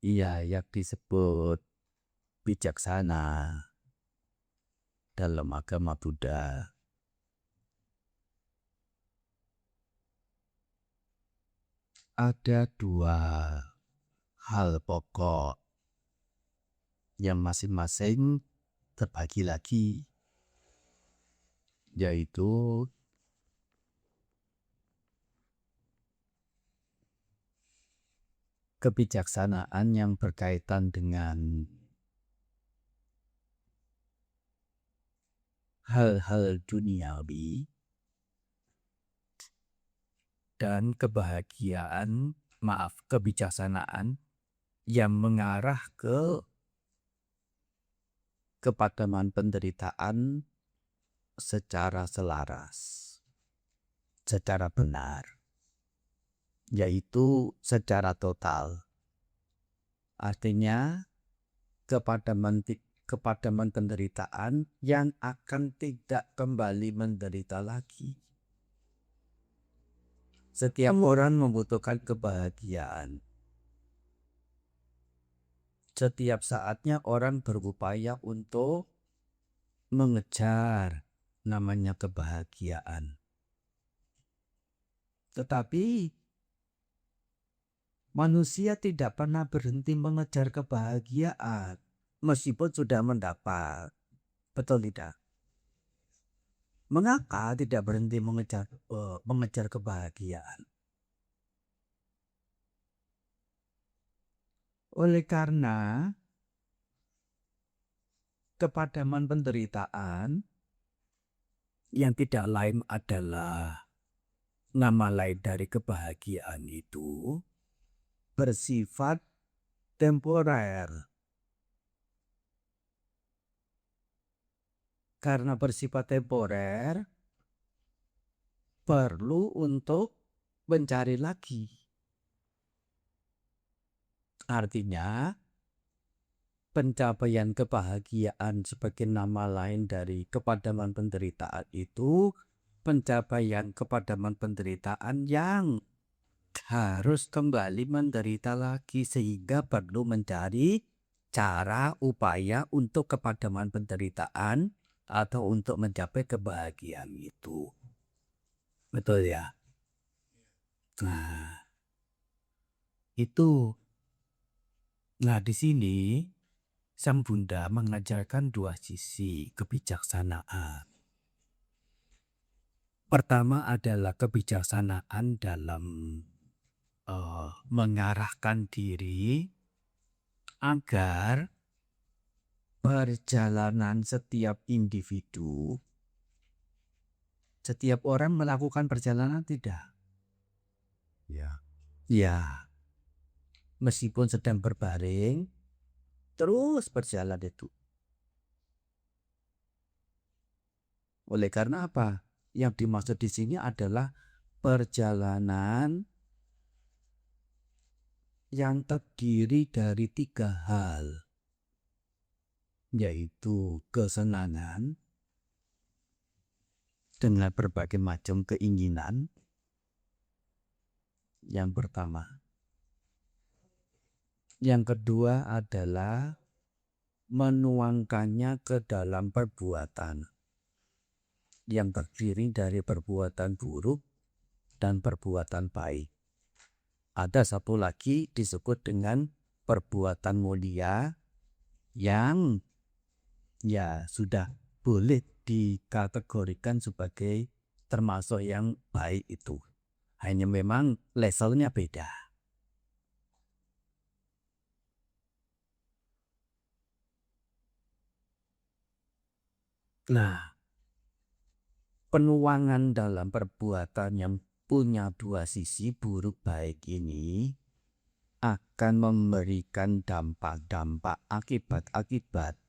Ia yang disebut bijaksana dalam agama Buddha. Ada dua hal pokok yang masing-masing terbagi lagi, yaitu kebijaksanaan yang berkaitan dengan hal-hal duniawi dan kebijaksanaan yang mengarah kepadaman penderitaan secara selaras, secara benar, yaitu secara total. Artinya kepadaman penderitaan yang akan tidak kembali menderita lagi. Setiap orang membutuhkan kebahagiaan. Setiap saatnya orang berupaya untuk mengejar namanya kebahagiaan. Tetapi manusia tidak pernah berhenti mengejar kebahagiaan meskipun sudah mendapat. Betul tidak? Mengapa tidak berhenti mengejar kebahagiaan? Oleh karena kepadaman penderitaan yang tidak lain adalah nama lain dari kebahagiaan itu bersifat temporer. Karena bersifat temporer, perlu untuk mencari lagi. Artinya, pencapaian kebahagiaan sebagai nama lain dari kepadaman penderitaan itu pencapaian kepadaman penderitaan yang harus kembali menderita lagi, sehingga perlu mencari cara upaya untuk kepadaman penderitaan atau untuk mencapai kebahagiaan itu. Betul ya? Nah, itu. Nah, di sini Sang Buddha mengajarkan dua sisi kebijaksanaan. Pertama adalah kebijaksanaan dalam mengarahkan diri agar perjalanan setiap individu, setiap orang melakukan perjalanan tidak? Ya. Meskipun sedang berbaring, terus berjalan itu. Oleh karena apa? Yang dimaksud di sini adalah perjalanan yang terdiri dari tiga hal, yaitu kesenangan dengan berbagai macam keinginan. Yang pertama. Yang kedua adalah menuangkannya ke dalam perbuatan yang terdiri dari perbuatan buruk dan perbuatan baik. Ada satu lagi disebut dengan perbuatan mulia yang sudah boleh dikategorikan sebagai termasuk yang baik itu. Hanya memang levelnya beda. Nah, penuangan dalam perbuatan yang punya dua sisi buruk baik ini akan memberikan dampak-dampak, akibat-akibat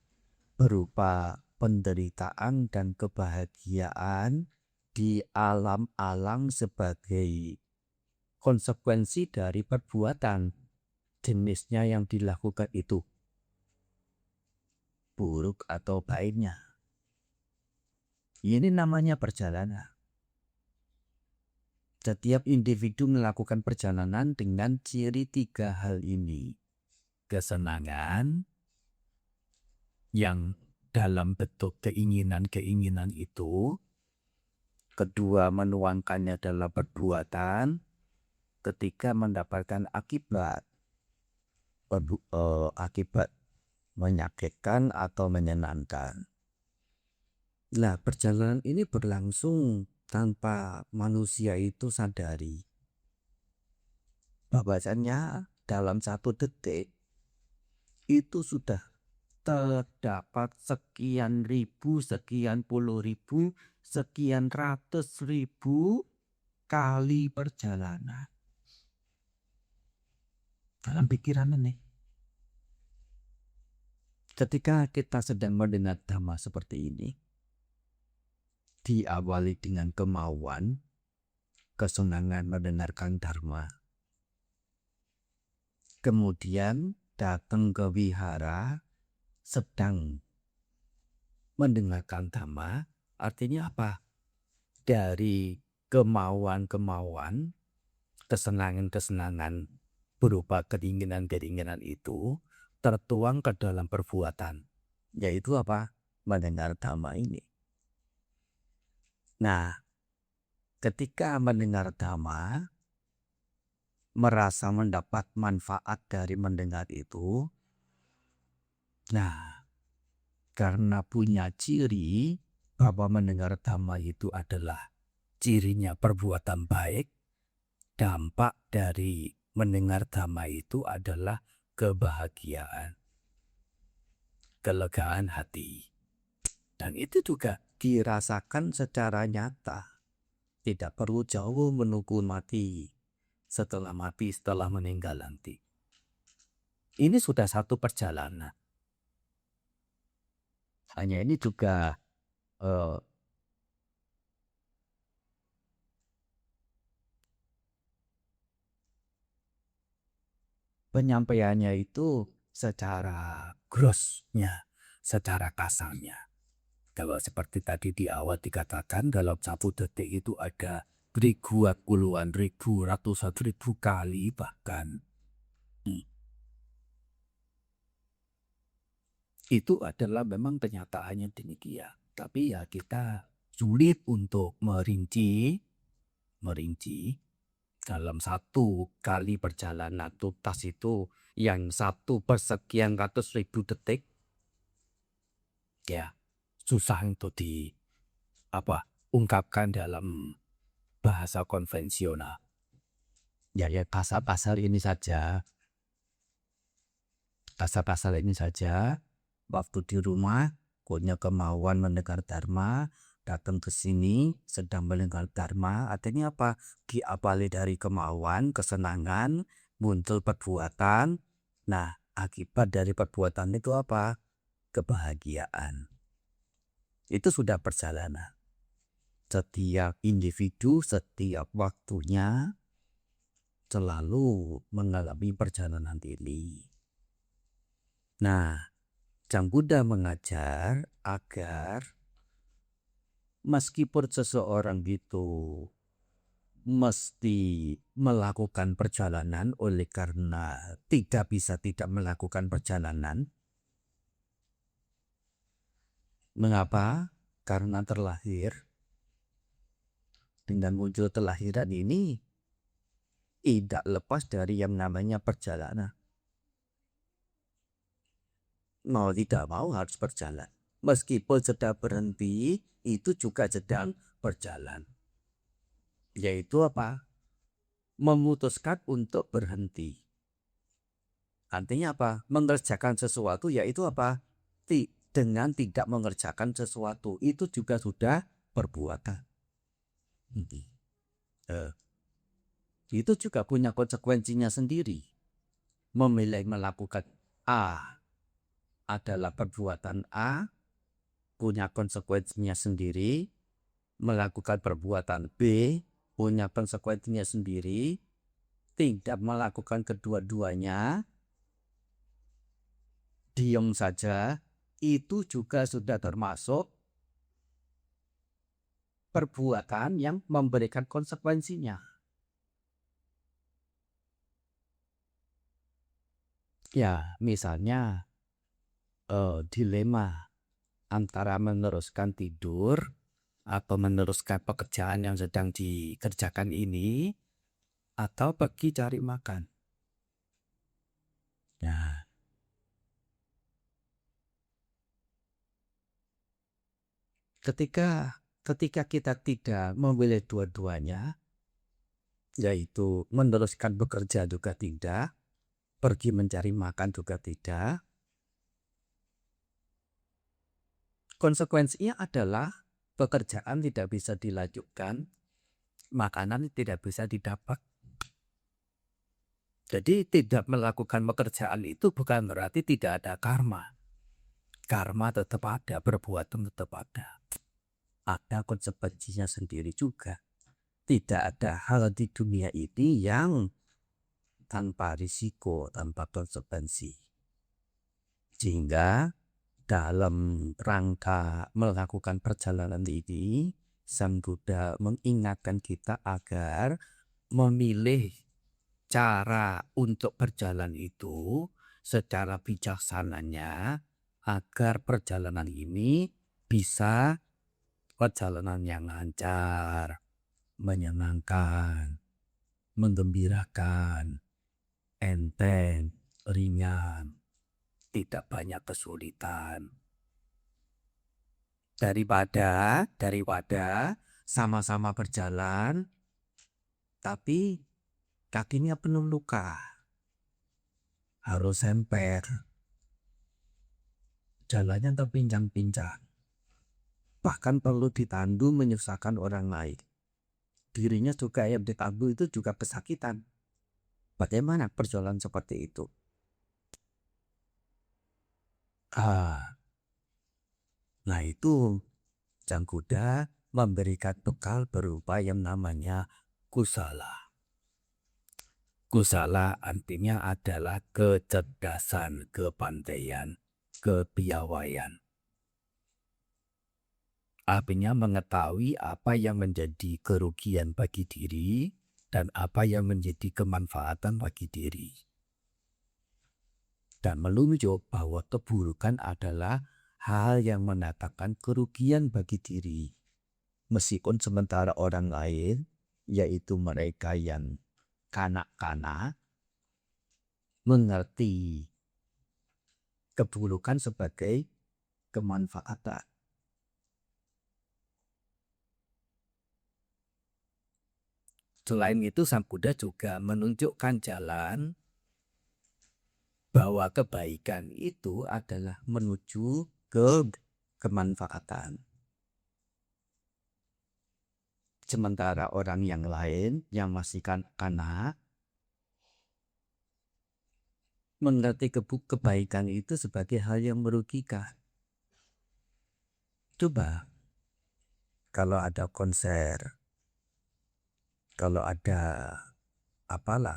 berupa penderitaan dan kebahagiaan di alam-alam sebagai konsekuensi dari perbuatan jenisnya yang dilakukan itu, buruk atau baiknya. Ini namanya perjalanan. Setiap individu melakukan perjalanan dengan ciri tiga hal ini. kesenangan yang dalam bentuk keinginan-keinginan itu, kedua menuangkannya dalam perbuatan, ketika mendapatkan akibat menyakitkan atau menyenangkan. Nah, perjalanan ini berlangsung tanpa manusia itu sadari. Bahwasannya dalam 1 detik itu sudah terdapat sekian ribu, sekian puluh ribu, sekian ratus ribu kali perjalanan. Dalam pikiran nih. Ketika kita sedang mendengar dhamma seperti ini, diawali dengan kemauan, kesenangan mendengarkan dharma. Kemudian datang ke wihara, sedang mendengarkan dhamma, artinya apa? Dari kemauan-kemauan, kesenangan-kesenangan berupa keinginan-keinginan itu tertuang ke dalam perbuatan, yaitu apa? Mendengar dhamma ini. Nah, ketika mendengar dhamma, merasa mendapat manfaat dari mendengar itu, nah, karena punya ciri bahwa mendengar dhamma itu adalah cirinya perbuatan baik, dampak dari mendengar dhamma itu adalah kebahagiaan, kelegaan hati. Dan itu juga dirasakan secara nyata. Tidak perlu jauh menunggu mati, setelah meninggal nanti. Ini sudah satu perjalanan. Hanya ini juga penyampaiannya itu secara grossnya, secara kasarnya. Kalau seperti tadi di awal dikatakan, dalam 1 detik itu ada ribuan, puluhan ribu, ratusan ribu kali bahkan. Itu adalah memang kenyataannya demikian. Tapi ya kita sulit untuk merinci dalam 1 kali perjalanan tuntas itu yang 1/sekian ratus ribu detik, ya susah untuk ungkapkan dalam bahasa konvensional. Ya pasal-pasal ini saja. Pasal-pasal ini saja. Waktu di rumah punya kemauan mendengar dharma, datang ke sini sedang mendengar dharma, artinya apa? Diawali dari kemauan, kesenangan, muncul perbuatan. Nah, akibat dari perbuatan itu apa? Kebahagiaan. Itu sudah perjalanan. Setiap individu, setiap waktunya selalu mengalami perjalanan ini. Nah, Sang Buddha mengajar agar meskipun seseorang itu mesti melakukan perjalanan oleh karena tidak bisa tidak melakukan perjalanan. Mengapa? Karena terlahir. Dengan muncul kelahiran ini tidak lepas dari yang namanya perjalanan. Mau tidak mau harus berjalan. Meskipun sedang berhenti, itu juga sedang berjalan. Yaitu apa? Memutuskan untuk berhenti. Artinya apa? Mengerjakan sesuatu yaitu apa? Dengan tidak mengerjakan sesuatu itu juga sudah perbuatan. Itu juga punya konsekuensinya sendiri. Memilih melakukan A adalah perbuatan A, punya konsekuensinya sendiri. Melakukan perbuatan B, punya konsekuensinya sendiri. Tidak melakukan kedua-duanya, diam saja, itu juga sudah termasuk perbuatan yang memberikan konsekuensinya. Ya, misalnya dilema antara meneruskan tidur atau meneruskan pekerjaan yang sedang dikerjakan ini atau pergi cari makan. Nah, ketika kita tidak memilih dua-duanya, yaitu meneruskan bekerja juga tidak, pergi mencari makan juga tidak, konsekuensinya adalah pekerjaan tidak bisa dilanjutkan, makanan tidak bisa didapat. Jadi tidak melakukan pekerjaan itu bukan berarti tidak ada karma. Karma tetap ada, perbuatan tetap ada. Ada konsekuensinya sendiri juga. Tidak ada hal di dunia ini yang tanpa risiko, tanpa konsekuensi. Sehingga dalam rangka melakukan perjalanan ini, Sang Buddha mengingatkan kita agar memilih cara untuk berjalan itu secara bijaksananya agar perjalanan ini bisa perjalanan yang lancar, menyenangkan, menggembirakan, enteng, ringan, tidak banyak kesulitan. Daripada sama-sama berjalan tapi kakinya penuh luka, harus semper, jalannya terpincang-pincang, bahkan perlu ditandu menyusahkan orang lain. Dirinya juga yang ditandu itu juga kesakitan. Bagaimana perjalanan seperti itu? Nah itu Sang Buddha memberikan bekal berupa yang namanya kusala. Kusala artinya adalah kecerdasan, kepandaian, kepiawaian. Artinya mengetahui apa yang menjadi kerugian bagi diri dan apa yang menjadi kemanfaatan bagi diri. Dan menunjuk bahwa keburukan adalah hal yang mendatangkan kerugian bagi diri. Meskipun sementara orang lain, yaitu mereka yang kanak-kanak, mengerti keburukan sebagai kemanfaatan. Selain itu, Sang Buddha juga menunjukkan jalan bahwa kebaikan itu adalah menuju ke kemanfaatan. Sementara orang yang lain yang masih kanak-kanak mengerti kebaikan itu sebagai hal yang merugikan. Coba kalau ada konser, kalau ada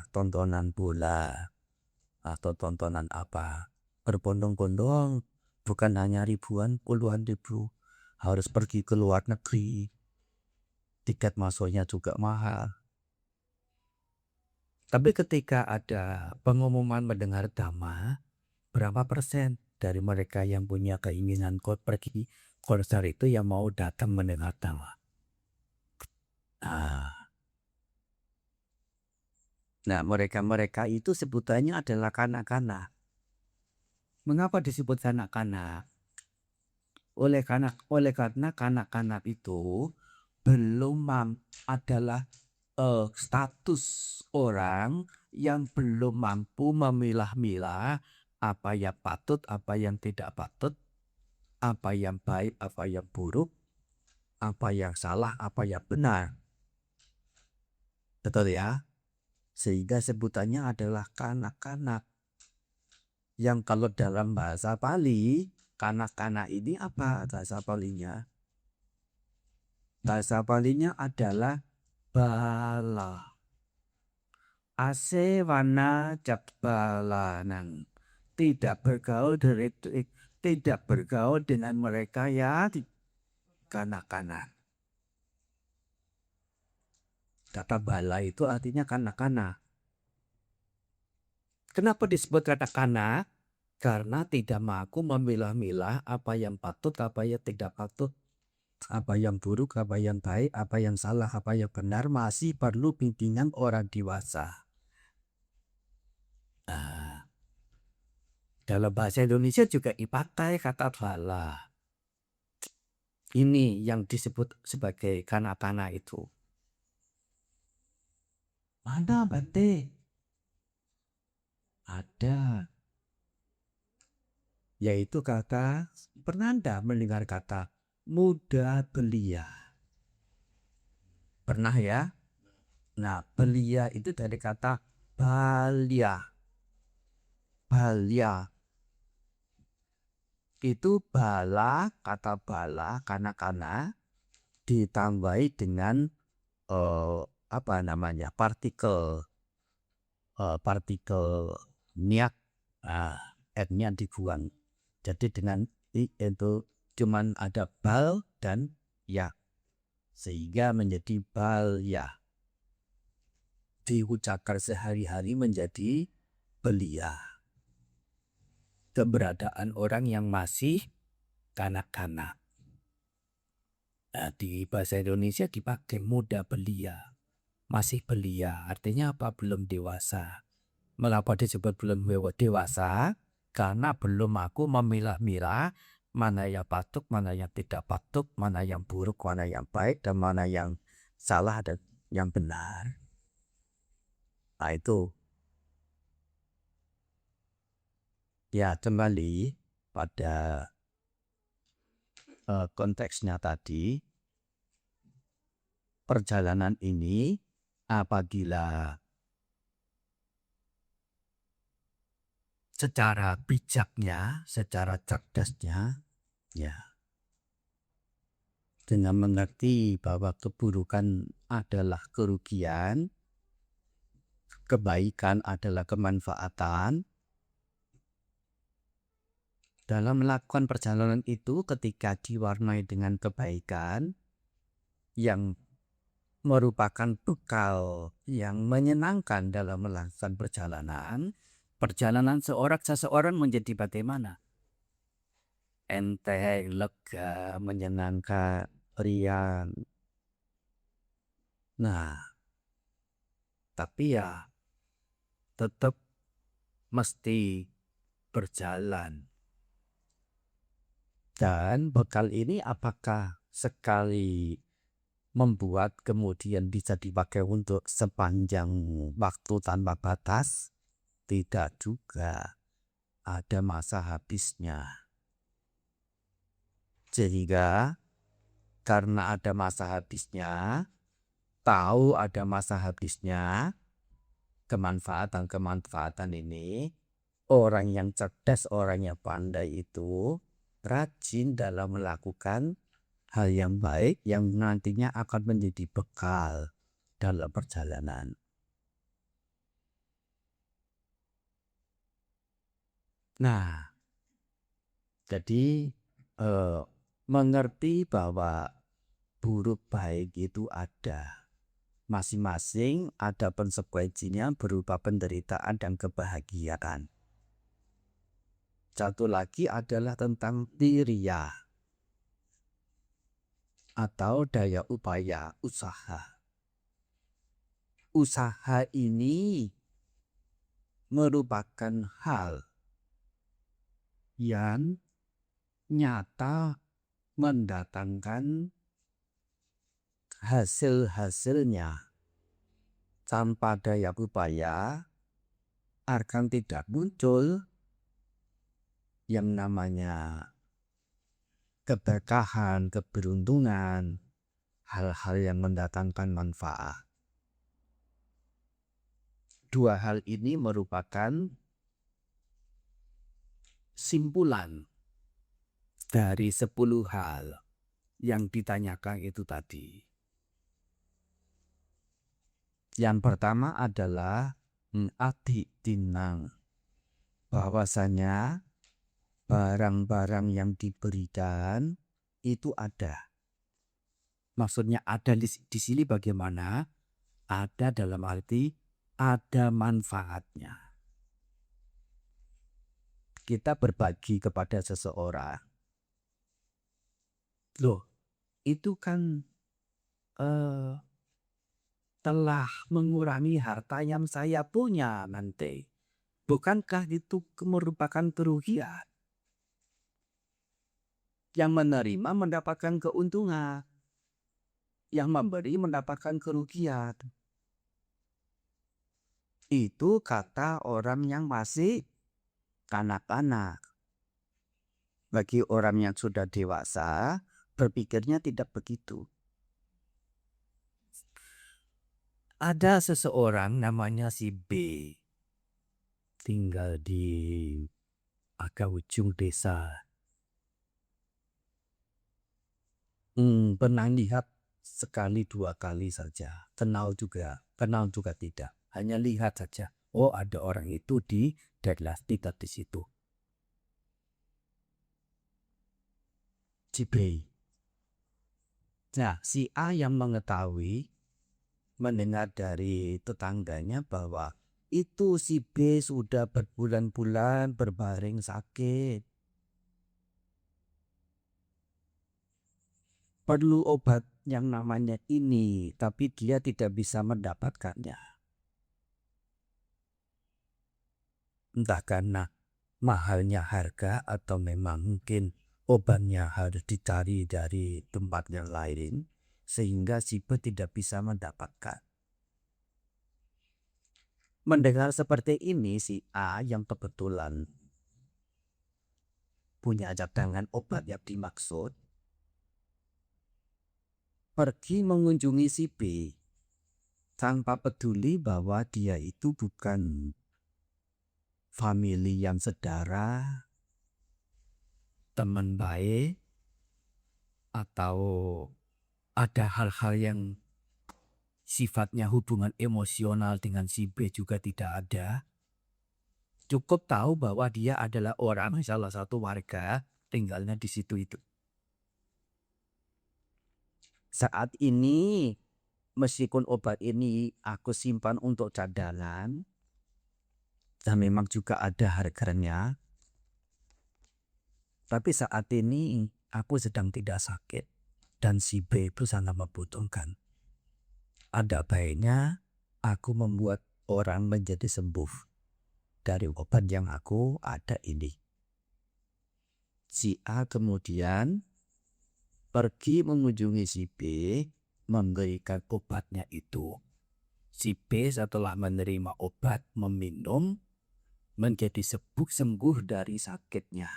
tontonan bola atau tontonan apa, berbondong-bondong, bukan hanya ribuan, puluhan ribu, harus pergi ke luar negeri, tiket masuknya juga mahal. Tapi ketika ada pengumuman mendengar dhamma, berapa persen dari mereka yang punya keinginan pergi konser itu yang mau datang mendengar dhamma? Nah, mereka itu sebutannya adalah kanak-kanak. Mengapa disebut kanak-kanak? Oleh karena kanak-kanak itu belum adalah status orang yang belum mampu memilah-milah apa yang patut, apa yang tidak patut, apa yang baik, apa yang buruk, apa yang salah, apa yang benar. Betul ya? Sehingga sebutannya adalah kanak-kanak. Yang kalau dalam bahasa Pali, kanak-kanak ini apa bahasa Palinya? Bahasa Palinya adalah bala. Asewana jabbalanang. Tidak bergaul dengan mereka ya kanak-kanak. Kata bala itu artinya kanak-kanak. Kenapa disebut kata kana? Karena tidak mampu memilah-milah apa yang patut, apa yang tidak patut, Apa yang buruk, apa yang baik, apa yang salah, apa yang benar masih perlu bimbingan orang dewasa. Nah, dalam bahasa Indonesia juga dipakai kata bala. Ini yang disebut sebagai kana-kana itu. Mana Bante? Ada. Yaitu kata, pernah Anda mendengar kata muda belia? Pernah ya? Nah, belia itu dari kata balia. Balia. Itu bala, kata bala, kana-kana ditambahi dengan apa namanya? Partikel partikel niak, n-nya dibuang. Jadi dengan i itu cuman ada bal dan ya, sehingga menjadi balya. Diucapkan sehari-hari menjadi belia. Keberadaan orang yang masih kanak-kanak. Nah, di bahasa Indonesia dipakai muda belia. Masih belia, artinya apa? Belum dewasa. Mengapa disebut belum dewasa? Karena belum aku memilah-milah mana yang patut, mana yang tidak patut, mana yang buruk, mana yang baik, dan mana yang salah dan yang benar. Nah itu. Ya kembali pada konteksnya tadi, perjalanan ini apabila secara bijaknya, secara cerdasnya, ya, dengan mengerti bahwa keburukan adalah kerugian, kebaikan adalah kemanfaatan. Dalam melakukan perjalanan itu, ketika diwarnai dengan kebaikan yang merupakan bekal yang menyenangkan dalam melakukan perjalanan, perjalanan seseorang menjadi bagaimana? Enteng, lega, menyenangkan, riang. Nah, tapi ya tetap mesti berjalan. Dan bekal ini apakah sekali membuat kemudian bisa dipakai untuk sepanjang waktu tanpa batas? Tidak juga. Ada masa habisnya. Sehingga karena ada masa habisnya, tahu ada masa habisnya, kemanfaatan ini, orang yang cerdas, orang yang pandai itu rajin dalam melakukan hal yang baik yang nantinya akan menjadi bekal dalam perjalanan. Nah, jadi mengerti bahwa buruk baik itu ada. Masing-masing ada konsekuensinya berupa penderitaan dan kebahagiaan. Satu lagi adalah tentang tiriyah atau daya upaya usaha. Usaha ini merupakan hal yang nyata mendatangkan hasil-hasilnya. Tanpa daya upaya akan tidak muncul yang namanya keberkahan, keberuntungan, hal-hal yang mendatangkan manfaat. Dua hal ini merupakan simpulan dari 10 hal yang ditanyakan itu tadi. Yang pertama adalah ati tinang, bahwasanya barang-barang yang diberikan itu ada. Maksudnya ada di sini bagaimana? Ada dalam arti ada manfaatnya. kita berbagi kepada seseorang, loh itu kan telah mengurangi harta yang saya punya nanti. Bukankah itu merupakan kerugian? Yang menerima mendapatkan keuntungan, yang memberi mendapatkan kerugian. Itu kata orang yang masih kanak-kanak. Bagi orang yang sudah dewasa, berpikirnya tidak begitu. Ada seseorang namanya si B, tinggal di agak ujung desa. Pernah lihat sekali dua kali saja. Kenal juga tidak. Hanya lihat saja, oh ada orang itu di daerah di situ. Si B. Nah, si A yang mengetahui, mendengar dari tetangganya bahwa itu si B sudah berbulan-bulan berbaring sakit. Perlu obat yang namanya ini, tapi dia tidak bisa mendapatkannya. Entah karena mahalnya harga atau memang mungkin obatnya harus dicari dari tempat yang lain, sehingga si B tidak bisa mendapatkan. Mendengar seperti ini, si A yang kebetulan punya cadangan obat yang dimaksud, pergi mengunjungi si B tanpa peduli bahwa dia itu bukan famili yang sedara, Teman baik, atau ada hal-hal yang sifatnya hubungan emosional dengan si B juga tidak ada. Cukup tahu bahwa dia adalah orang salah satu warga tinggalnya di situ itu. Saat ini, meskipun obat ini aku simpan untuk cadangan, dan memang juga ada harganya, tapi saat ini aku sedang tidak sakit dan si B itu sangat membutuhkan. Ada baiknya aku membuat orang menjadi sembuh dari obat yang aku ada ini. Si A kemudian pergi mengunjungi si B, Memberikan obatnya itu. Si B setelah menerima obat meminum menjadi sembuh dari sakitnya.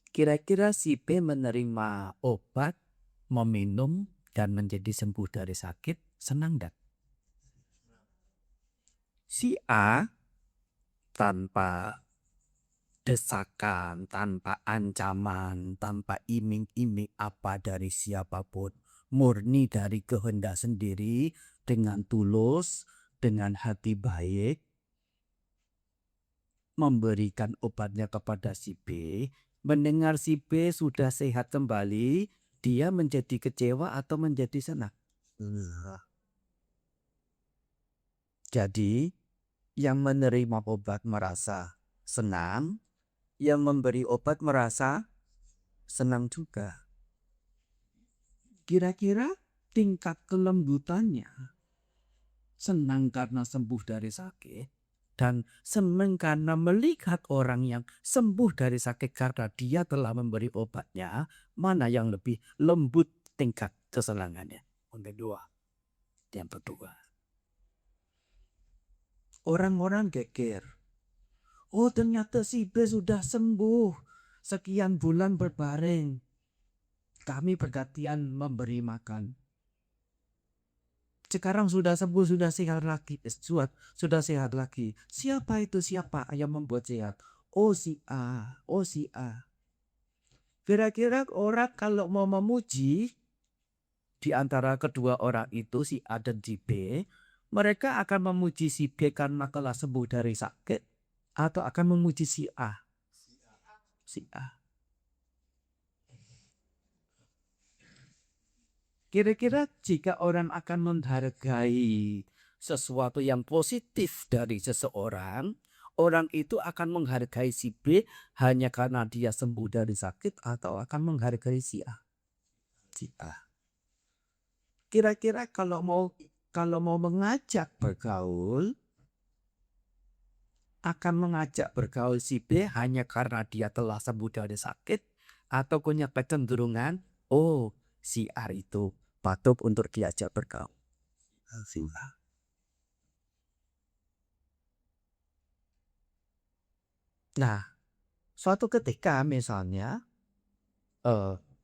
Kira-kira si B menerima obat, meminum, dan menjadi sembuh dari sakit, senang dan si A tanpa desakan, tanpa ancaman, tanpa iming-iming apa dari siapapun, murni dari kehendak sendiri, dengan tulus, dengan hati baik, memberikan obatnya kepada si B. Mendengar si B sudah sehat kembali, dia menjadi kecewa atau menjadi senang. Jadi yang menerima obat merasa senang, yang memberi obat merasa senang juga. Kira-kira tingkat kelembutannya, senang karena sembuh dari sakit, Dan senang karena melihat orang yang sembuh dari sakit karena dia telah memberi obatnya, mana yang lebih lembut tingkat kesenangannya. Yang kedua. orang-orang geger. Oh, ternyata si B sudah sembuh. Sekian bulan berbaring. Kami bergantian memberi makan. Sekarang sudah sembuh, sudah sehat lagi. Sudah sehat lagi. Siapa itu? Siapa yang membuat sehat? Oh, si A. Oh, si A. Kira-kira orang kalau mau memuji Di antara kedua orang itu, si A dan si B, mereka akan memuji si B karena telah sembuh dari sakit, atau akan memuji si A? Si A. kira-kira jika orang akan menghargai sesuatu yang positif dari seseorang, Orang itu akan menghargai si B hanya karena dia sembuh dari sakit atau akan menghargai si A? Si A. Kira-kira kalau mau mengajak bergaul, akan mengajak bergaul si B hanya karena dia telah sembuh dari sakit atau punya kecenderungan, oh si A itu patut untuk diajak bergaul. Si A. Nah, suatu ketika misalnya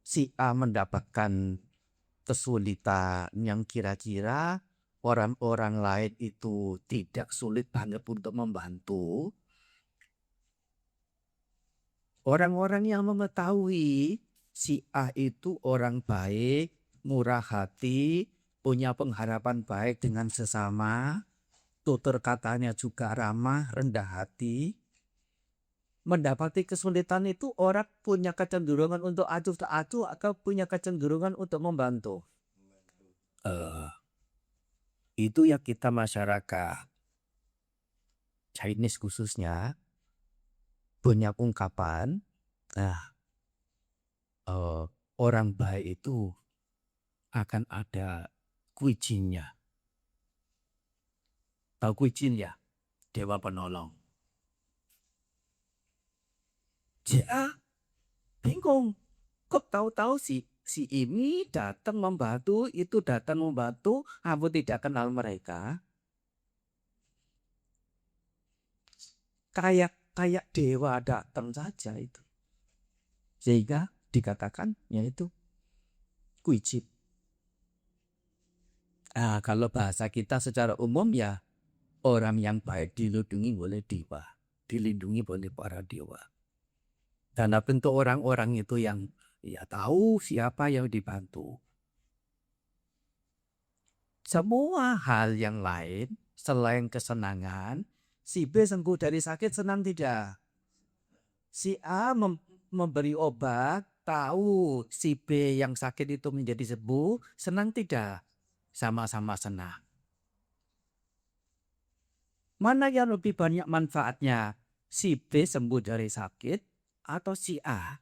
si A mendapatkan kesulitan yang kira-kira orang-orang lain itu tidak sulit banget untuk membantu. Orang-orang yang mengetahui si A itu orang baik, murah hati, punya pengharapan baik dengan sesama, tutur katanya juga ramah, rendah hati. Mendapati kesulitan itu orang punya kecenderungan untuk acuh tak acuh atau punya kecenderungan untuk membantu. Itu yang kita masyarakat Chinese khususnya punya ungkapan, nah orang baik itu akan ada kuicinnya. Tahu kuicin ya? Dewa penolong. Ja, bingung. Kok tahu-tahu si ini datang membantu, itu datang membantu, aku tidak kenal mereka. Kayak dewa datang saja itu. Sehingga dikatakan yaitu kuicin. Nah, kalau bahasa kita secara umum ya orang yang baik dilindungi oleh dewa, dilindungi oleh para dewa. Dan bentuk orang-orang itu yang ya tahu siapa yang dibantu. Semua hal yang lain selain kesenangan, si B sembuh dari sakit senang tidak? Si A memberi obat, tahu si B yang sakit itu menjadi sembuh, senang tidak? Sama-sama senang. Mana yang lebih banyak manfaatnya? Si B sembuh dari sakit atau si A?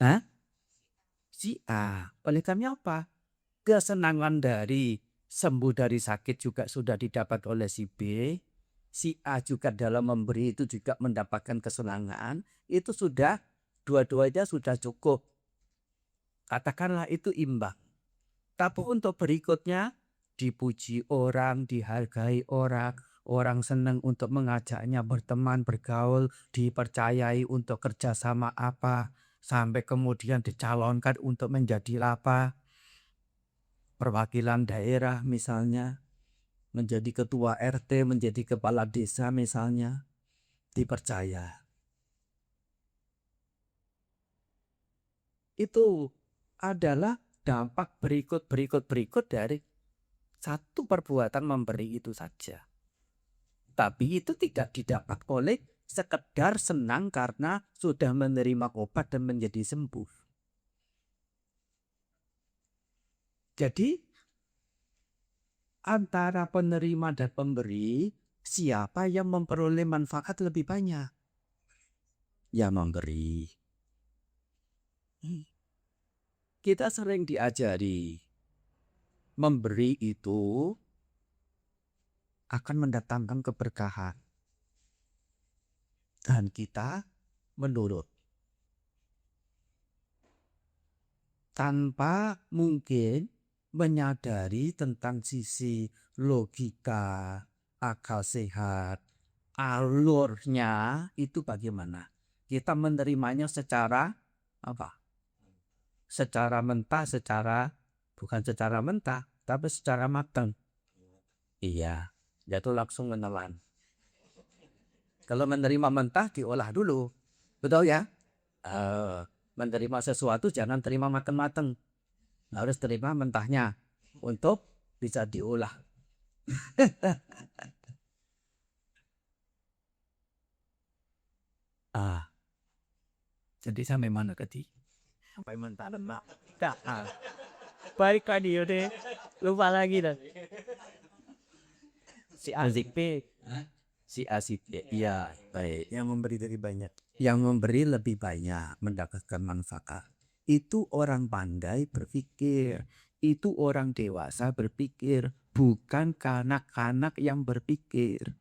Hah? Si A. Oleh karena apa? Kesenangan dari sembuh dari sakit juga sudah didapat oleh si B. Si A juga dalam memberi itu juga mendapatkan kesenangan. Itu sudah, dua-duanya sudah cukup. Katakanlah itu imbang. Tapi untuk berikutnya, dipuji orang, dihargai orang, orang senang untuk mengajaknya berteman, bergaul, dipercayai untuk kerjasama apa, sampai kemudian dicalonkan untuk menjadi apa, perwakilan daerah misalnya, menjadi ketua RT, menjadi kepala desa misalnya, dipercaya. Itu adalah dampak berikut dari satu perbuatan memberi itu saja. Tapi itu tidak didapat oleh sekedar senang karena sudah menerima obat dan menjadi sembuh. Jadi antara penerima dan pemberi, siapa yang memperoleh manfaat lebih banyak? Ya memberi. Kita sering diajari memberi itu akan mendatangkan keberkahan. Dan kita menurut. Tanpa mungkin menyadari tentang sisi logika, akal sehat, alurnya itu bagaimana. Kita menerimanya secara apa? Secara mentah, bukan secara mentah, tapi secara matang. Iya, jatuh langsung menelan. Kalau menerima mentah diolah dulu, betul ya? Menerima sesuatu jangan terima matang-matang, harus terima mentahnya untuk bisa diolah. Jadi sampai mana tadi? Sampai mentah lemak. Baik kan deh, lupa lagi dah. Si A si B, si A si B. Iya, baik. Yang memberi dari banyak. Yang memberi lebih banyak mendapatkan manfaat. Itu orang pandai berpikir. Itu orang dewasa berpikir, bukan kanak-kanak yang berpikir.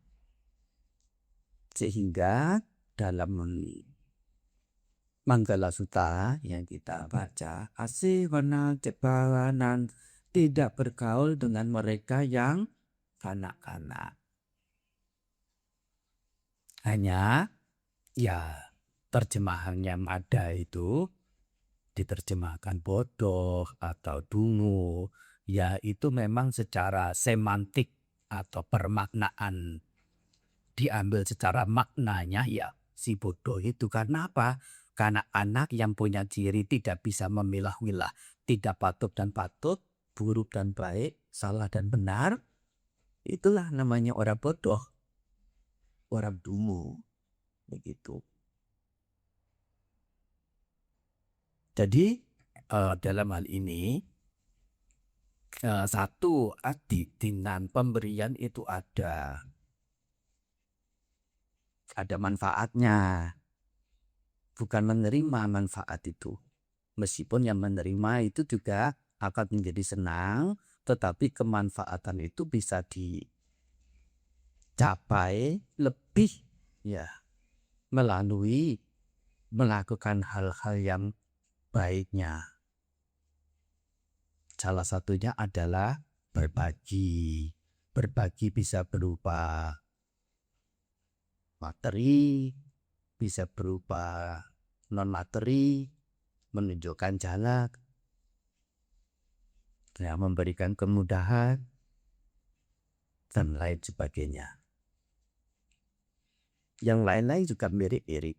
Sehingga dalam Manggala Sutta yang kita baca, Asiwana Cebawanan, tidak bergaul dengan mereka yang kanak-kanak. Hanya ya terjemahan yang ada itu diterjemahkan bodoh atau dungu, ya itu memang secara semantik atau permaknaan diambil secara maknanya ya si bodoh itu. Karena apa? Karena anak yang punya ciri tidak bisa memilah-milah, tidak patut dan patut, buruk dan baik, salah dan benar, itulah namanya orang bodoh, orang dungu, begitu. Jadi dalam hal ini satu adidinan pemberian itu ada manfaatnya, bukan menerima manfaat itu. Meskipun yang menerima itu juga akan menjadi senang, tetapi kemanfaatan itu bisa dicapai lebih ya melalui melakukan hal-hal yang baiknya. Salah satunya adalah berbagi. Berbagi bisa berupa materi, bisa berupa non materi, menunjukkan jalan, ya, memberikan kemudahan dan lain sebagainya. Yang lain-lain juga mirip-mirip.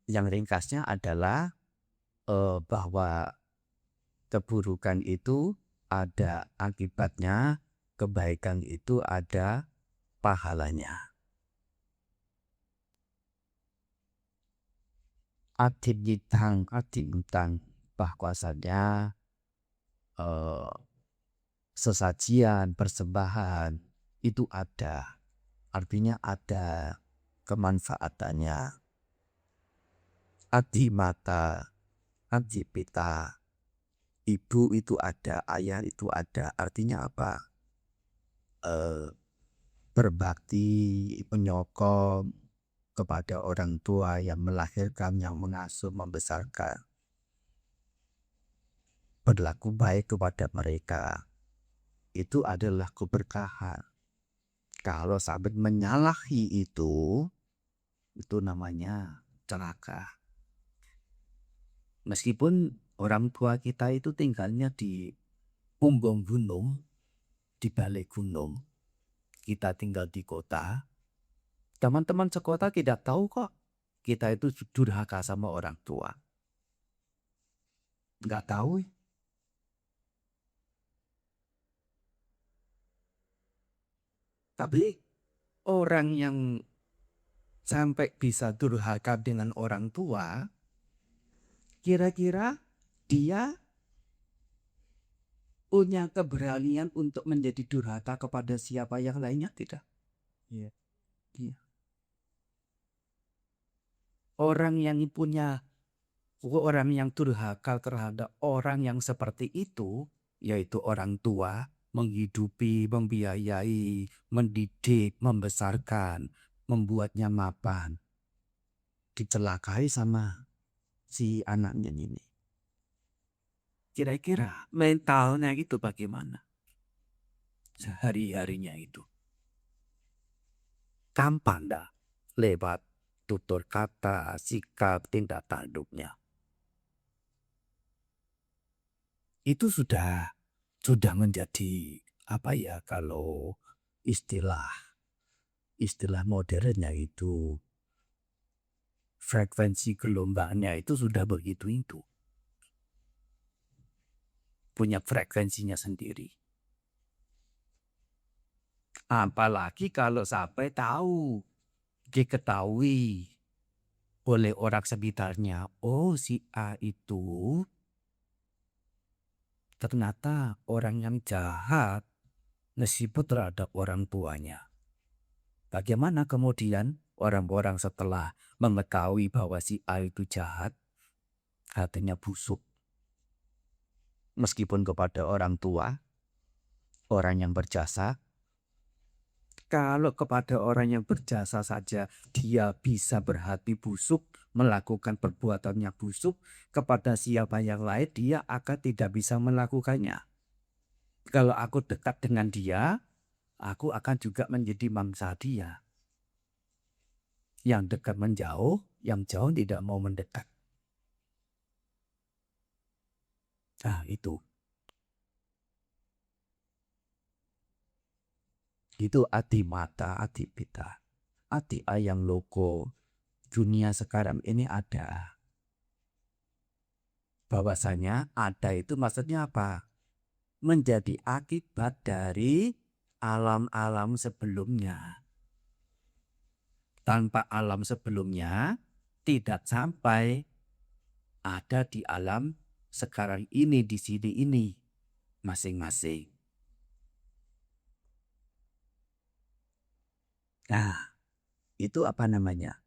Yang ringkasnya adalah bahwa keburukan itu ada akibatnya, kebaikan itu ada pahalanya. Adibitang bahwasanya sesajian, persembahan itu ada, artinya ada kemanfaatannya. Adimata, adipita, ibu itu ada, ayah itu ada, artinya apa? Berbakti, menyokong kepada orang tua yang melahirkan, yang mengasuh, membesarkan. Berlaku baik kepada mereka. Itu adalah keberkahan. Kalau sampai menyalahi itu namanya celaka. Meskipun orang tua kita itu tinggalnya di punggung gunung, di balik gunung, kita tinggal di kota, teman-teman sekota tidak tahu kok kita itu durhaka sama orang tua. Nggak tahu. Tapi orang yang sampai bisa durhaka dengan orang tua, kira-kira dia punya keberanian untuk menjadi durhaka kepada siapa yang lainnya tidak? Iya. Iya. Orang yang durhaka terhadap orang yang seperti itu, yaitu orang tua, menghidupi, membiayai, mendidik, membesarkan, membuatnya mapan, dicelakai sama si anaknya ini. Kira-kira mentalnya itu bagaimana? Sehari-harinya itu. Gampang dah lewat tutur kata, sikap, tindak tanduknya. Itu sudah menjadi apa ya, kalau istilah modernnya itu frekuensi gelombangnya itu sudah begitu itu. Punya frekuensinya sendiri. Apalagi kalau sampai diketahui oleh orang sekitarnya, oh si A itu ternyata orang yang jahat, meskipun terhadap orang tuanya. Bagaimana kemudian orang-orang setelah mengetahui bahwa si A itu jahat, hatinya busuk. Meskipun kepada orang tua, orang yang berjasa, kalau kepada orang yang berjasa saja dia bisa berhati busuk, melakukan perbuatannya busuk, kepada siapa yang lain dia akan tidak bisa melakukannya. Kalau aku dekat dengan dia, aku akan juga menjadi mangsa dia. Yang dekat menjauh, yang jauh tidak mau mendekat. Nah itu. Itu adi mata, adi pita, adi ayang loko. Dunia sekarang ini ada. Bahwasanya ada itu maksudnya apa? Menjadi akibat dari alam-alam sebelumnya. Tanpa alam sebelumnya, tidak sampai ada di alam sekarang ini, di sini ini, masing-masing. Nah, itu apa namanya?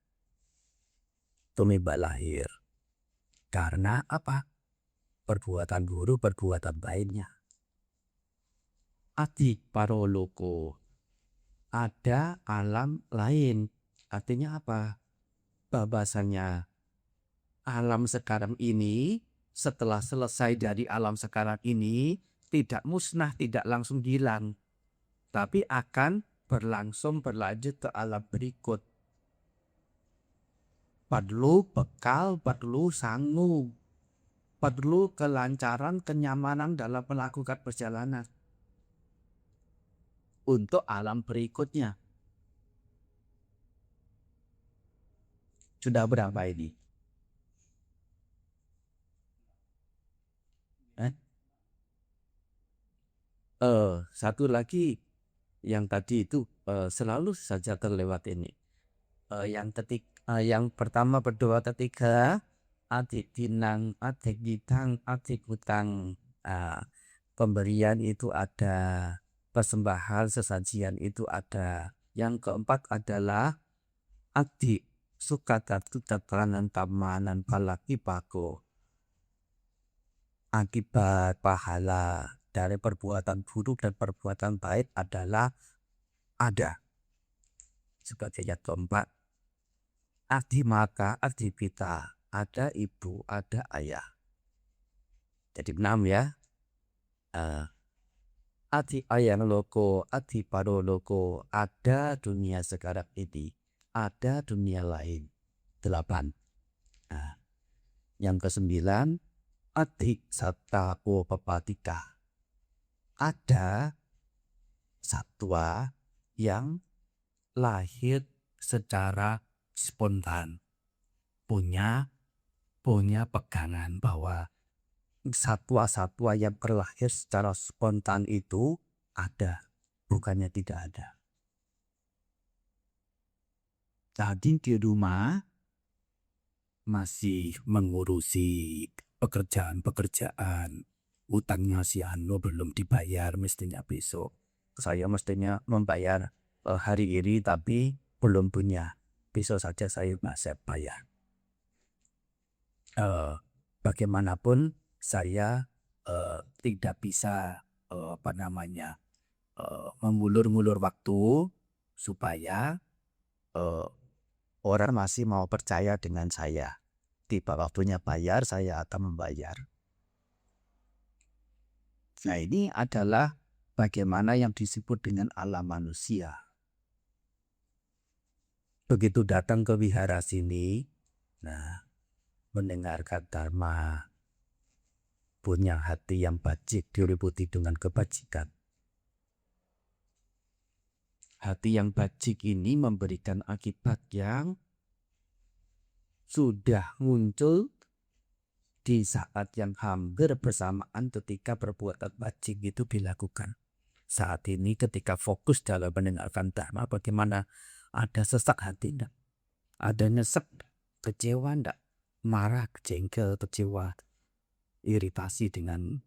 Tumibak lahir. Karena apa? Perbuatan buruk, perbuatan baiknya. Adik paroloko. Ada alam lain. Artinya apa? Bahwasannya alam sekarang ini, setelah selesai dari alam sekarang ini, tidak musnah, tidak langsung hilang. Tapi akan berlangsung berlanjut ke alam berikut. Perlu bekal, perlu sanggup, perlu kelancaran, kenyamanan dalam melakukan perjalanan untuk alam berikutnya. Sudah berapa ini? Satu lagi yang tadi itu selalu saja terlewat ini. Yang pertama berdoa ketiga, adik dinang, adik gitang, adik hutang. Pemberian itu ada, persembahan sesajian itu ada. Yang keempat adalah adik suka tatu tatanan tamanan palaki pako. Akibat pahala dari perbuatan buruk dan perbuatan baik adalah ada. Sebagai yang keempat, adi maka, adi pita, ada ibu, ada ayah. Jadi 6 ya. Adi ayah loko, adi paro loko, ada dunia sekarang ini, ada dunia lain. 8. Nah, yang ke-9, adi sattako pepatika. Ada satwa yang lahir secara spontan, punya pegangan bahwa satwa-satwa yang terlahir secara spontan itu ada, bukannya tidak ada. Tadi di rumah masih mengurusi pekerjaan-pekerjaan, utangnya si Anu belum dibayar, mestinya besok. Saya mestinya membayar hari ini tapi belum punya. Besok saja saya masih bayar. Bagaimanapun saya tidak bisa mengulur-ngulur waktu supaya orang masih mau percaya dengan saya. Tiba waktunya bayar, saya akan membayar. Nah, ini adalah bagaimana yang disebut dengan alam manusia. Begitu datang ke wihara sini, nah, mendengarkan dharma, punya hati yang bajik diliputi dengan kebajikan. Hati yang bajik ini memberikan akibat yang sudah muncul di saat yang hampir bersamaan ketika perbuatan bajik itu dilakukan. Saat ini ketika fokus dalam mendengarkan dharma, bagaimana ada sesak hati enggak? Ada nyesek, kecewa enggak? Marah, jengkel, kecewa, iritasi dengan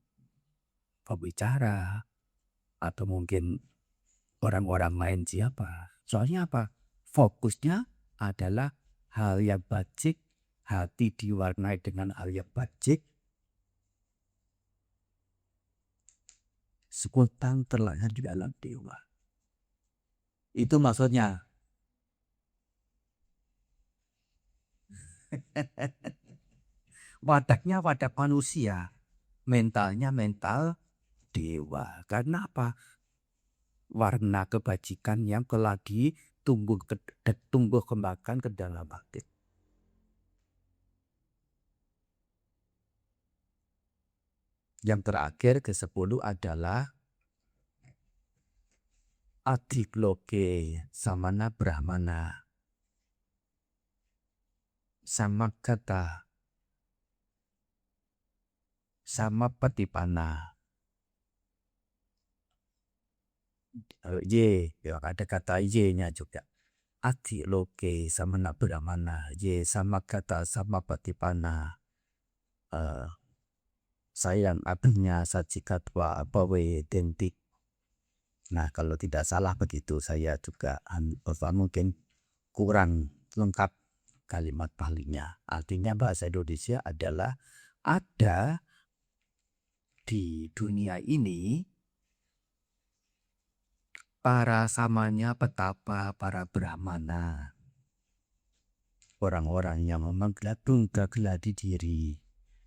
pembicara, atau mungkin orang-orang lain siapa. Soalnya apa? Fokusnya adalah hal yang bajik, hati diwarnai dengan hal yang bajik, spontan terlahir di dalam dewa. Itu maksudnya. Wadahnya wadah manusia, mentalnya mental dewa. Karena apa? Warna kebajikan yang lagi tumbuh kembangkan ke dalam hati. Yang terakhir ke-10 adalah Adikloke Samana Brahmana Samagata Samapatipana. Y, ya ada kata Y-nya juga. Adikloke Samana Brahmana Y Samagata Samapatipana. Sayang abdinya sajikatwa bawe dentik. Nah, kalau tidak salah begitu, saya juga mungkin kurang lengkap kalimat palingnya. Artinya bahasa Indonesia adalah ada di dunia ini para samanya petapa, para brahmana, orang-orang yang menggeladi diri,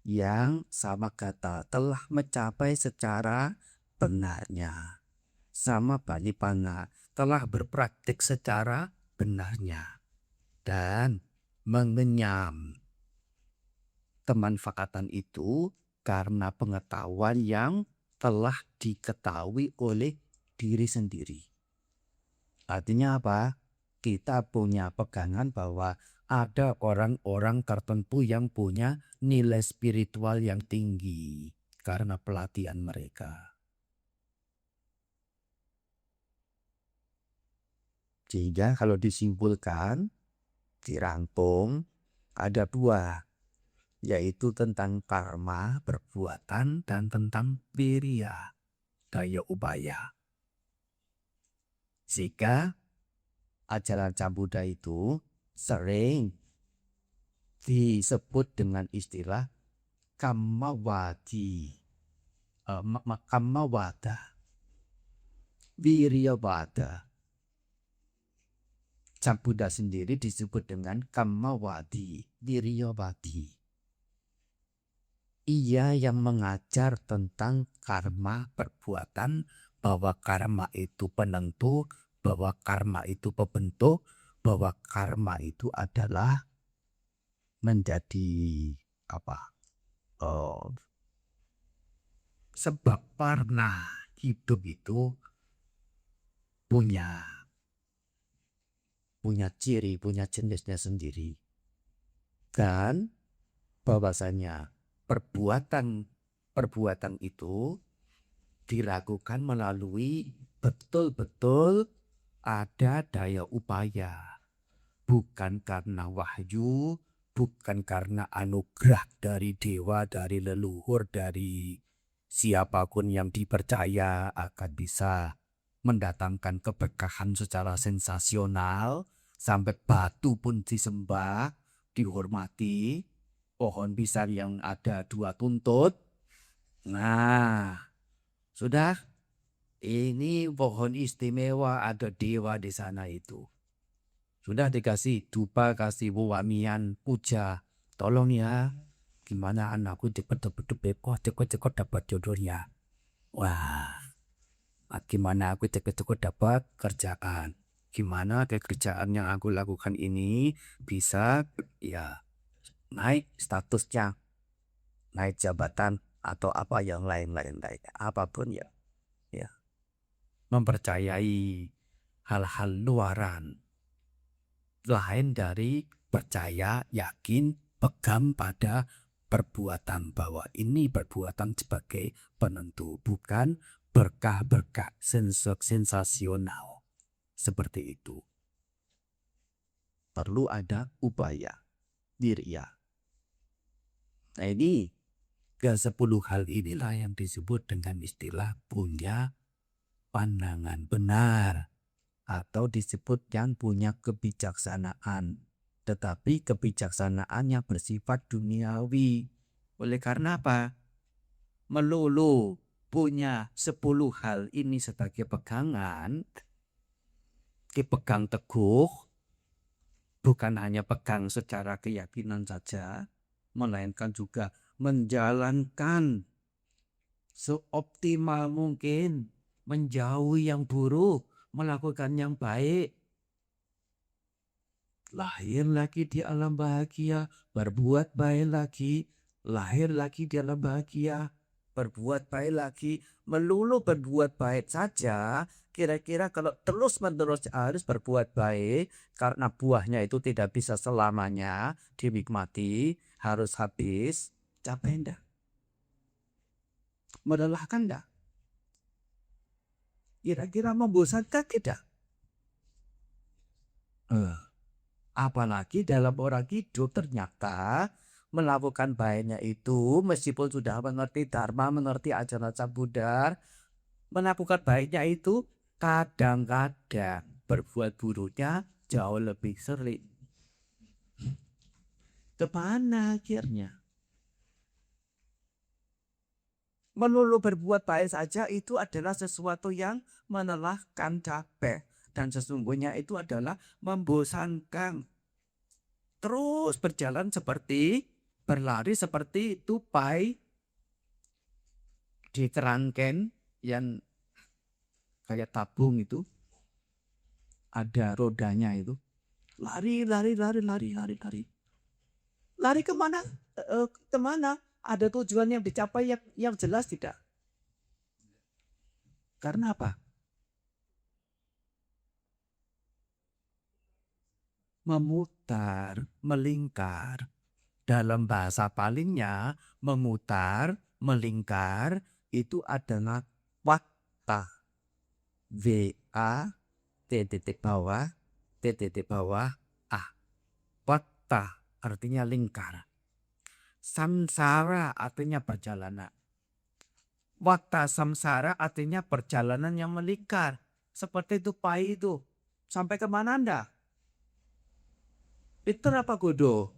yang sama kata telah mencapai secara benarnya, sama Balipana telah berpraktik secara benarnya, dan mengenyam kemanfaatan itu karena pengetahuan yang telah diketahui oleh diri sendiri. Artinya apa? Kita punya pegangan bahwa ada orang-orang tertentu yang punya nilai spiritual yang tinggi karena pelatihan mereka. Sehingga kalau disimpulkan, dirangkum, ada 2, yaitu tentang karma, perbuatan, dan tentang wirya, daya upaya. Jika ajaran Buddha itu sering disebut dengan istilah kammawadi, kammawada, wiryawada. Buddha sendiri disebut dengan kammawadi, wiryawadi. Ia yang mengajar tentang karma perbuatan, bahwa karma itu penentu, bahwa karma itu pembentuk, bahwa karma itu adalah menjadi apa? Sebab warna hidup itu punya ciri, punya jenisnya sendiri. Dan bahwasanya perbuatan itu dilakukan melalui betul-betul ada daya upaya. Bukan karena wahyu, bukan karena anugerah dari dewa, dari leluhur, dari siapapun yang dipercaya akan bisa mendatangkan keberkahan secara sensasional, sampai batu pun disembah, dihormati, pohon pisang yang ada 2 tuntut. Nah, sudah, ini pohon istimewa, ada dewa di sana itu. Sudah dikasih dupa, kasih wamian, puja. Tolong ya, gimana anakku cepat dapat jodohnya. Wah, gimana aku cepat dapat kerjaan. Gimana kerjaan yang aku lakukan ini bisa ya naik statusnya, naik jabatan atau apa yang lain-lain, apapun ya. Mempercayai hal-hal luaran lain dari percaya, yakin, pegang pada perbuatan, bahwa ini perbuatan sebagai penentu, bukan berkah-berkah sensasional seperti itu. Perlu ada upaya, wirya. Nah, ini ke-10 hal inilah yang disebut dengan istilah punya pandangan benar atau disebut yang punya kebijaksanaan. Tetapi kebijaksanaan yang bersifat duniawi. Oleh karena apa? Melulu punya 10 hal ini sebagai pegangan, dipegang teguh, bukan hanya pegang secara keyakinan saja, melainkan juga menjalankan seoptimal mungkin, menjauhi yang buruk, melakukan yang baik. Lahir lagi di alam bahagia, berbuat baik lagi, lahir lagi di alam bahagia, berbuat baik lagi, melulu berbuat baik saja. Kira-kira kalau terus-menerus harus berbuat baik, karena buahnya itu tidak bisa selamanya dinikmati, harus habis, capek enggak? Melelahkan enggak? Kira-kira membosankan tidak? Apalagi dalam orang hidup ternyata melakukan baiknya itu meskipun sudah mengerti Dharma, mengerti ajaran Sang Buddha, melakukan baiknya itu kadang-kadang berbuat buruknya jauh lebih sering. Kemana akhirnya? Melulu berbuat baik saja itu adalah sesuatu yang melelahkan, capek. Dan sesungguhnya itu adalah membosankan. Terus berjalan seperti, berlari seperti tupai di kerangkeng yang kayak tabung itu. Ada rodanya itu. Lari, lari, lari, lari, lari, lari. Lari kemana? Kemana? Ada tujuan yang dicapai yang jelas tidak? Karena apa? Memutar, melingkar. Dalam bahasa palingnya, memutar, melingkar itu adalah wakta. W-A, T titik bawah, T titik bawah, A. Wakta artinya lingkar. Samsara artinya perjalanan. Wakta samsara artinya perjalanan yang melingkar. Seperti tupai itu. Sampai kemana Anda? Peter apa Godo?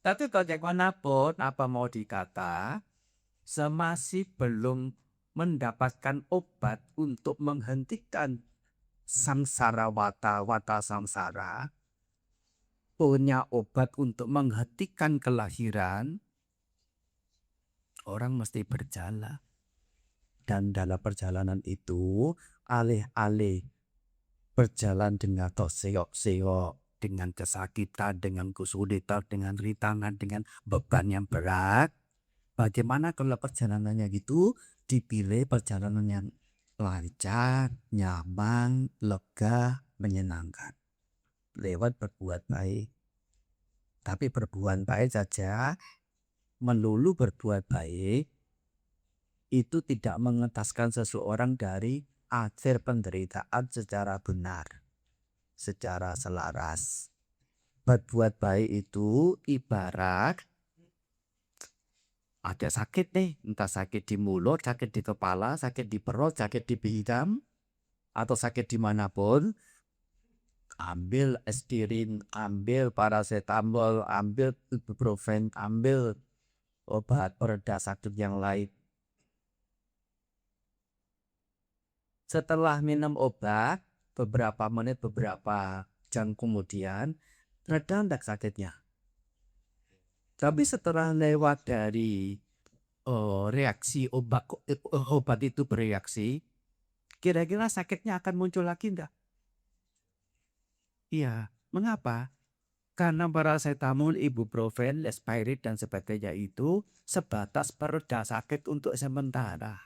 Tapi bagaimanapun apa mau dikata, semasih belum mendapatkan obat untuk menghentikan samsara wata samsara, punya obat untuk menghentikan kelahiran, orang mesti berjalan. Dan dalam perjalanan itu, alih-alih berjalan dengan terseok-seok, dengan kesakitan, dengan kesulitan, dengan rintangan, dengan beban yang berat, bagaimana kalau perjalanannya gitu, dipilih perjalanan yang lancar, nyaman, lega, menyenangkan. Lewat berbuat baik. Tapi berbuat baik saja, melulu berbuat baik, itu tidak mengentaskan seseorang dari akhir penderitaan secara benar, secara selaras. Berbuat baik itu ibarat ada sakit nih, entah sakit di mulut, sakit di kepala, sakit di perut, sakit di bidang, atau sakit dimanapun, ambil aspirin, ambil paracetamol, ambil ibuprofen, ambil obat pereda sakit yang lain. Setelah minum obat, beberapa menit, beberapa jam kemudian, reda enggak sakitnya. Tapi setelah lewat dari reaksi obat itu bereaksi, kira-kira sakitnya akan muncul lagi enggak? Iya, mengapa? Karena paracetamol, ibuprofen, aspirin dan sebagainya itu sebatas pereda sakit untuk sementara.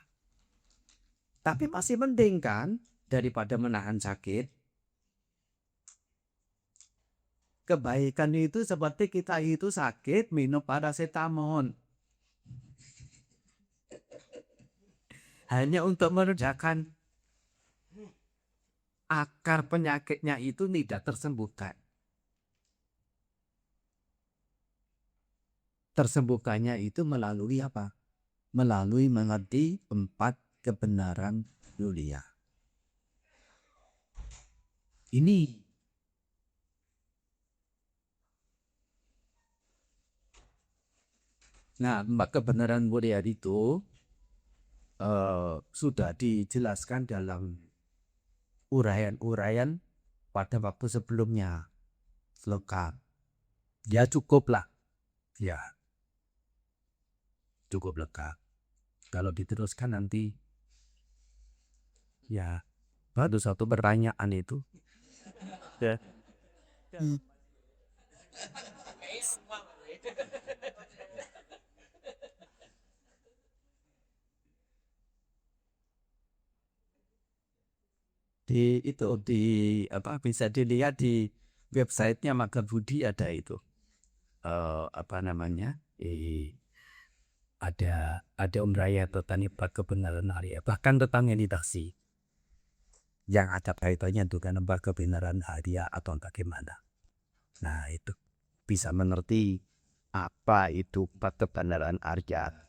Tapi masih mending kan daripada menahan sakit. Kebaikan itu seperti kita itu sakit minum paracetamol. Hanya untuk meredakan akar penyakitnya itu tidak tersembuhkan. tersembuhkannya itu melalui apa? Melalui mengerti 4 kebenaran dunia. Ini nah, 4 kebenaran mulia itu sudah dijelaskan dalam uraian-uraian pada waktu sebelumnya. Lengkap. Ya cukuplah. Ya. Cukup lengkap. Kalau diteruskan nanti ya baru satu pertanyaan itu. Ya. Di apa bisa dilihat di websitenya Maga Budi ada itu. Apa namanya? Ada uraian tentang 4 kebenaran Arya, bahkan tentang meditasi yang ada kaitannya dengan 4 kebenaran Arya atau bagaimana. Nah itu bisa mengerti apa itu 4 kebenaran Arya.